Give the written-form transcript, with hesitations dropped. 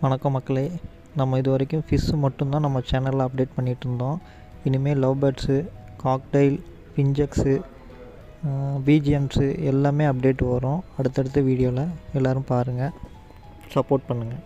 வணக்கம் மக்களே, நம்ம இது வரைக்கும் ஃபிஷ்ஷு மட்டும்தான் நம்ம சேனலில் அப்டேட் பண்ணிகிட்ருந்தோம். இனிமேல் லவ் பேர்ட்ஸு, காக்டைல், பிஞ்சக்ஸு, பிஜிஎம்ஸு எல்லாமே அப்டேட் வரும் அடுத்தடுத்த வீடியோவில். எல்லோரும் பாருங்கள், சப்போர்ட் பண்ணுங்கள்.